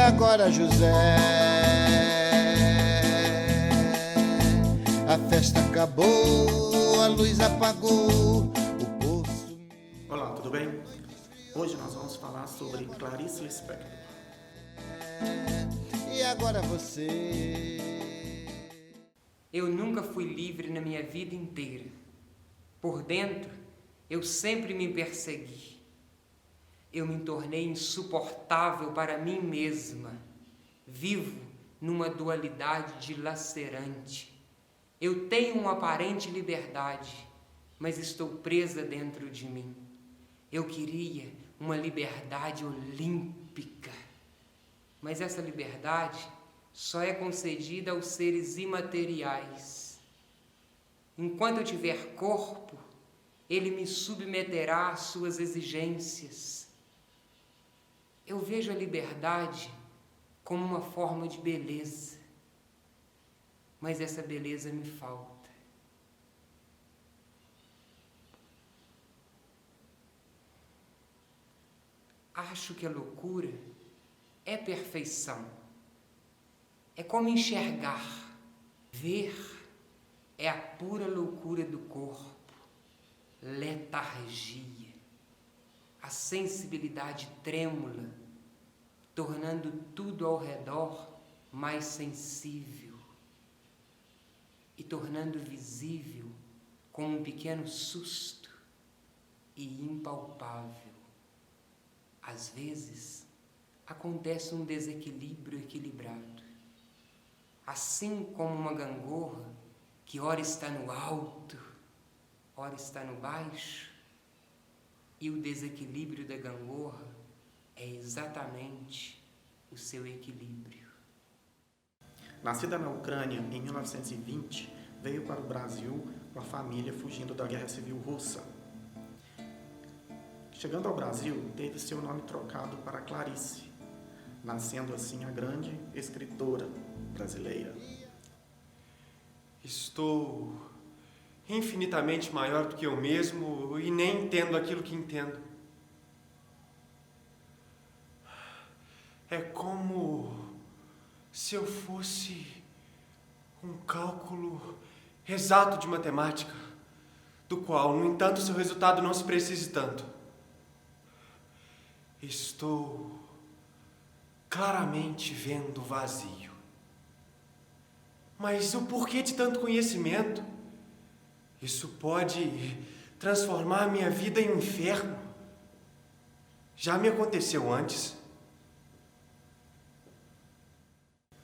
agora, José, a festa acabou, a luz apagou, o povo sumiu. Olá, tudo bem? Hoje nós vamos falar sobre Clarice Lispector. E agora você? Eu nunca fui livre na minha vida inteira. Por dentro, eu sempre me persegui. Eu me tornei insuportável para mim mesma. Vivo numa dualidade dilacerante. Eu tenho uma aparente liberdade, mas estou presa dentro de mim. Eu queria uma liberdade olímpica, mas essa liberdade só é concedida aos seres imateriais. Enquanto eu tiver corpo, ele me submeterá às suas exigências. Eu vejo a liberdade como uma forma de beleza, mas essa beleza me falta. Acho que a loucura é perfeição. É como enxergar. Ver é a pura loucura do corpo. Letargia. A sensibilidade trêmula, tornando tudo ao redor mais sensível e tornando visível como um pequeno susto e impalpável. Às vezes, acontece um desequilíbrio equilibrado. Assim como uma gangorra que ora está no alto, ora está no baixo, e o desequilíbrio da gangorra é exatamente o seu equilíbrio. Nascida na Ucrânia em 1920, veio para o Brasil com a família fugindo da Guerra Civil Russa. Chegando ao Brasil, teve seu nome trocado para Clarice, nascendo assim a grande escritora brasileira. Estou infinitamente maior do que eu mesmo e nem entendo aquilo que entendo. É como se eu fosse um cálculo exato de matemática, do qual, no entanto, seu resultado não se precise tanto. Estou claramente vendo o vazio. Mas o porquê de tanto conhecimento? Isso pode transformar minha vida em um inferno. Já me aconteceu antes.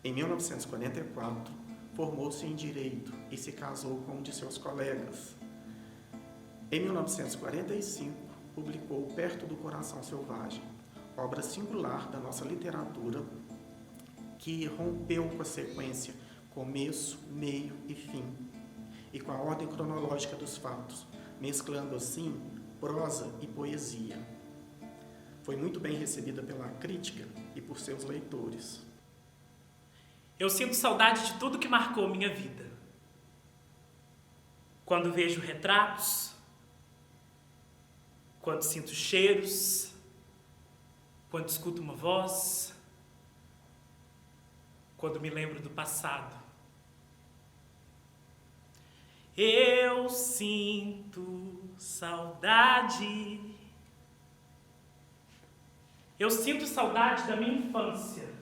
Em 1944, formou-se em Direito e se casou com um de seus colegas. Em 1945, publicou Perto do Coração Selvagem, obra singular da nossa literatura que rompeu com a sequência começo, meio e fim, e com a ordem cronológica dos fatos, mesclando assim prosa e poesia. Foi muito bem recebida pela crítica e por seus leitores. Eu sinto saudade de tudo que marcou minha vida. Quando vejo retratos, quando sinto cheiros, quando escuto uma voz, quando me lembro do passado. Eu sinto saudade. Eu sinto saudade da minha infância,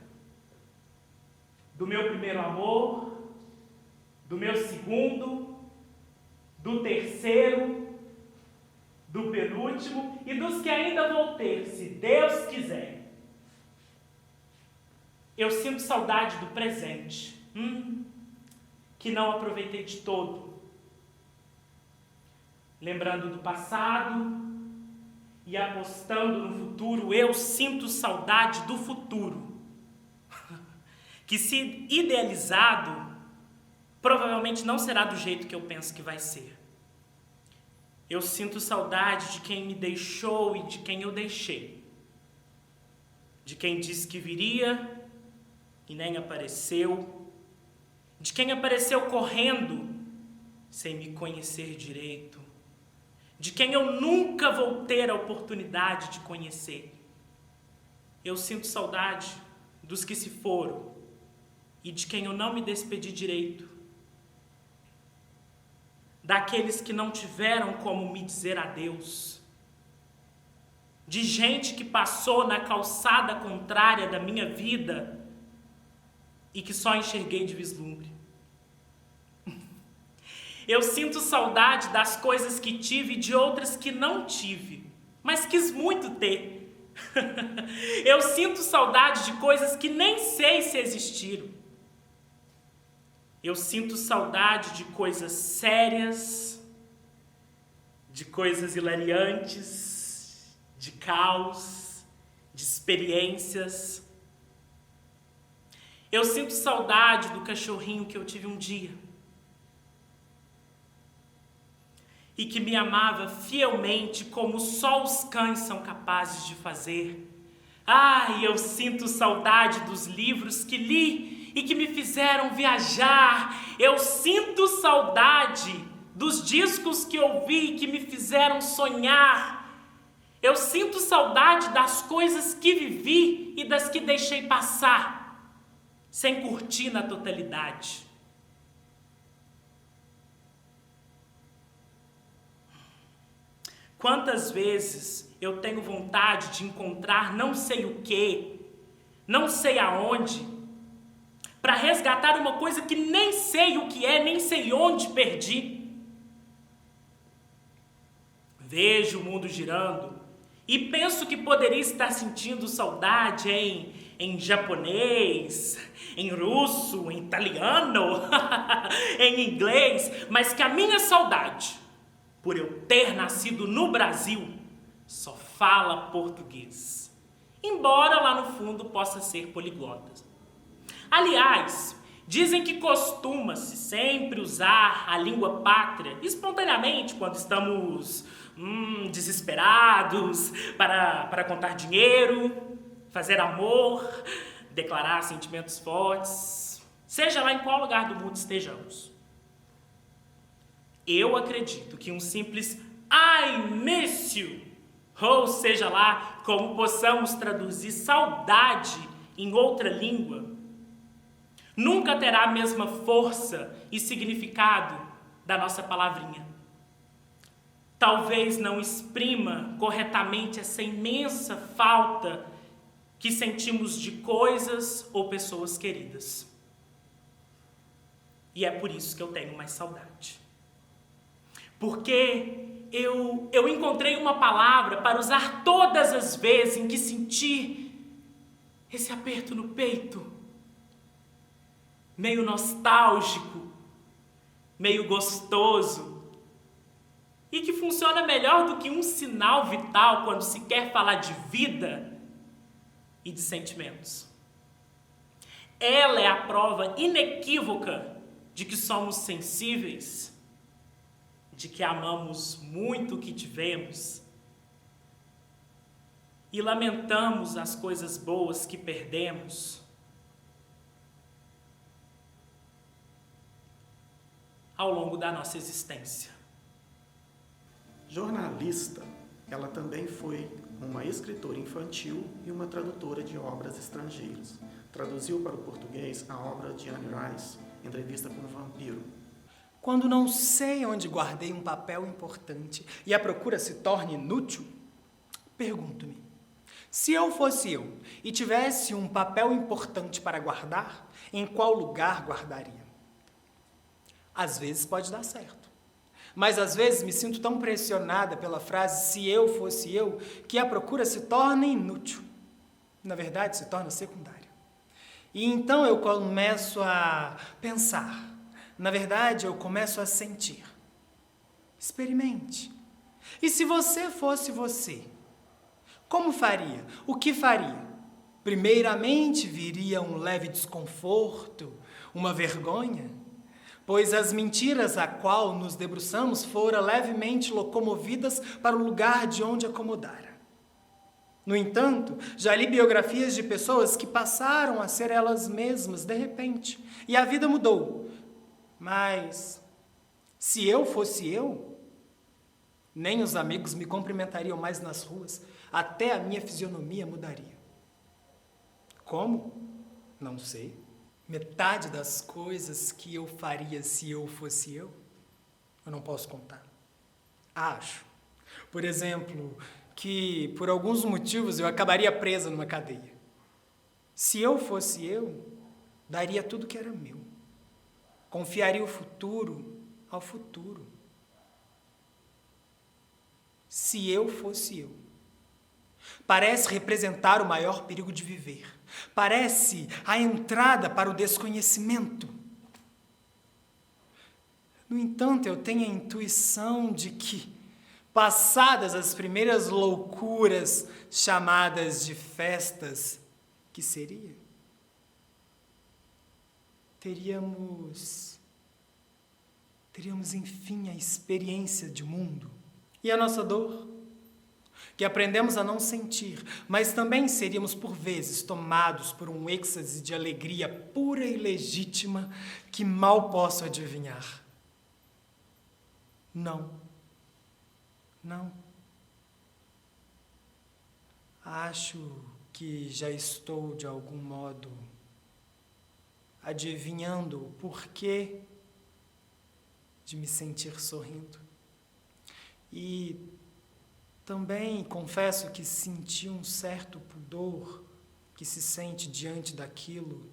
do meu primeiro amor, do meu segundo, do terceiro, do penúltimo e dos que ainda vou ter, se Deus quiser. Eu sinto saudade do presente, que não aproveitei de todo. Lembrando do passado e apostando no futuro, eu sinto saudade do futuro, que se idealizado, provavelmente não será do jeito que eu penso que vai ser. Eu sinto saudade de quem me deixou e de quem eu deixei. De quem disse que viria e nem apareceu. De quem apareceu correndo sem me conhecer direito. De quem eu nunca vou ter a oportunidade de conhecer. Eu sinto saudade dos que se foram e de quem eu não me despedi direito, daqueles que não tiveram como me dizer adeus, de gente que passou na calçada contrária da minha vida e que só enxerguei de vislumbre. Eu sinto saudade das coisas que tive e de outras que não tive, mas quis muito ter. Eu sinto saudade de coisas que nem sei se existiram. Eu sinto saudade de coisas sérias, de coisas hilariantes, de caos, de experiências. Eu sinto saudade do cachorrinho que eu tive um dia e que me amava fielmente como só os cães são capazes de fazer. Ai, eu sinto saudade dos livros que li e que me fizeram viajar. Eu sinto saudade dos discos que ouvi e que me fizeram sonhar. Eu sinto saudade das coisas que vivi e das que deixei passar, sem curtir na totalidade. Quantas vezes eu tenho vontade de encontrar não sei o que, não sei aonde, para resgatar uma coisa que nem sei o que é, nem sei onde perdi. Vejo o mundo girando e penso que poderia estar sentindo saudade em japonês, em russo, em italiano, em inglês, mas que a minha saudade, por eu ter nascido no Brasil, só fala português, embora lá no fundo possa ser poliglota. Aliás, dizem que costuma-se sempre usar a língua pátria espontaneamente quando estamos desesperados, para contar dinheiro, fazer amor, declarar sentimentos fortes, seja lá em qual lugar do mundo estejamos. Eu acredito que um simples I miss you, ou seja lá como possamos traduzir saudade em outra língua, nunca terá a mesma força e significado da nossa palavrinha. Talvez não exprima corretamente essa imensa falta que sentimos de coisas ou pessoas queridas. E é por isso que eu tenho mais saudade. Porque eu encontrei uma palavra para usar todas as vezes em que senti esse aperto no peito, meio nostálgico, meio gostoso, e que funciona melhor do que um sinal vital quando se quer falar de vida e de sentimentos. Ela é a prova inequívoca de que somos sensíveis, de que amamos muito o que tivemos e lamentamos as coisas boas que perdemos. Ao longo da nossa existência. Jornalista, ela também foi uma escritora infantil e uma tradutora de obras estrangeiras. Traduziu para o português a obra de Anne Rice, Entrevista com o Vampiro. Quando não sei onde guardei um papel importante e a procura se torna inútil, pergunto-me, se eu fosse eu e tivesse um papel importante para guardar, em qual lugar guardaria? Às vezes pode dar certo, mas às vezes me sinto tão pressionada pela frase "se eu fosse eu", que a procura se torna inútil. Na verdade, se torna secundária. E então eu começo a pensar. Na verdade, eu começo a sentir. Experimente. E se você fosse você? Como faria? O que faria? Primeiramente, viria um leve desconforto, uma vergonha, pois as mentiras a qual nos debruçamos foram levemente locomovidas para o lugar de onde acomodara. No entanto, já li biografias de pessoas que passaram a ser elas mesmas de repente, e a vida mudou. Mas, se eu fosse eu, nem os amigos me cumprimentariam mais nas ruas, até a minha fisionomia mudaria. Como? Não sei. Metade das coisas que eu faria se eu fosse eu não posso contar. Acho, por exemplo, que por alguns motivos eu acabaria presa numa cadeia. Se eu fosse eu, daria tudo que era meu. Confiaria o futuro ao futuro. Se eu fosse eu. Parece representar o maior perigo de viver. Parece a entrada para o desconhecimento. No entanto, eu tenho a intuição de que, passadas as primeiras loucuras chamadas de festas, que seria? Teríamos enfim a experiência de mundo. E a nossa dor, que aprendemos a não sentir, mas também seríamos por vezes tomados por um êxtase de alegria pura e legítima que mal posso adivinhar. Não. Acho que já estou, de algum modo, adivinhando o porquê de me sentir sorrindo. E também confesso que senti um certo pudor que se sente diante daquilo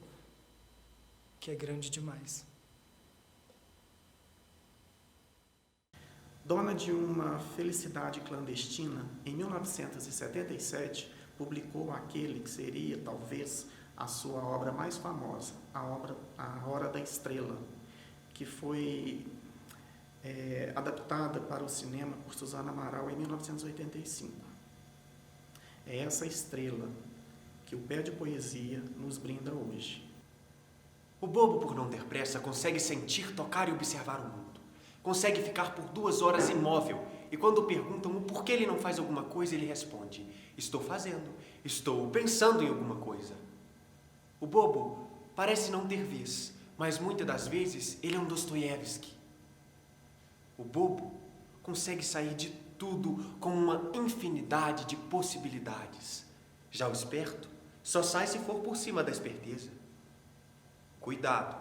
que é grande demais. Dona de uma felicidade clandestina, em 1977, publicou aquele que seria, talvez, a sua obra mais famosa, A Hora da Estrela, que foi adaptada para o cinema por Suzana Amaral em 1985. É essa estrela que o Pé de Poesia nos brinda hoje. O bobo, por não ter pressa, consegue sentir, tocar e observar o mundo. Consegue ficar por 2 horas imóvel e quando perguntam o porquê ele não faz alguma coisa, ele responde: estou fazendo, estou pensando em alguma coisa. O bobo parece não ter vez, mas muitas das vezes ele é um Dostoiévski. O bobo consegue sair de tudo com uma infinidade de possibilidades. Já o esperto só sai se for por cima da esperteza. Cuidado,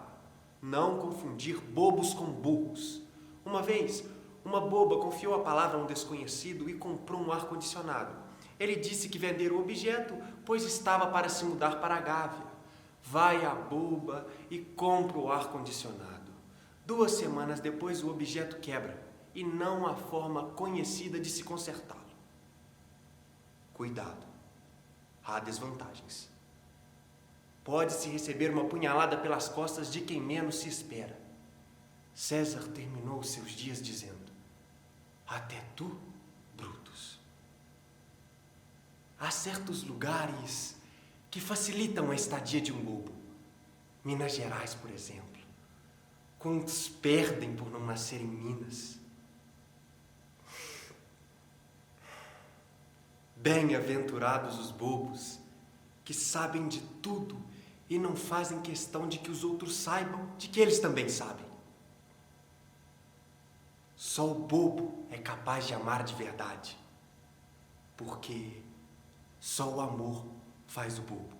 não confundir bobos com burros. Uma vez, uma boba confiou a palavra a um desconhecido e comprou um ar-condicionado. Ele disse que vendera o objeto, pois estava para se mudar para a Gávea. Vai a boba e compra o ar-condicionado. 2 semanas depois, o objeto quebra e não há forma conhecida de se consertá-lo. Cuidado, há desvantagens. Pode-se receber uma punhalada pelas costas de quem menos se espera. César terminou seus dias dizendo: até tu, Brutus. Há certos lugares que facilitam a estadia de um bobo. Minas Gerais, por exemplo. Quantos perdem por não nascer em Minas? Bem-aventurados os bobos, que sabem de tudo e não fazem questão de que os outros saibam de que eles também sabem. Só o bobo é capaz de amar de verdade, porque só o amor faz o bobo.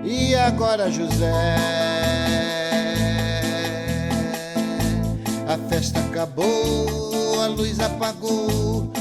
E agora, José, a festa acabou, a luz apagou,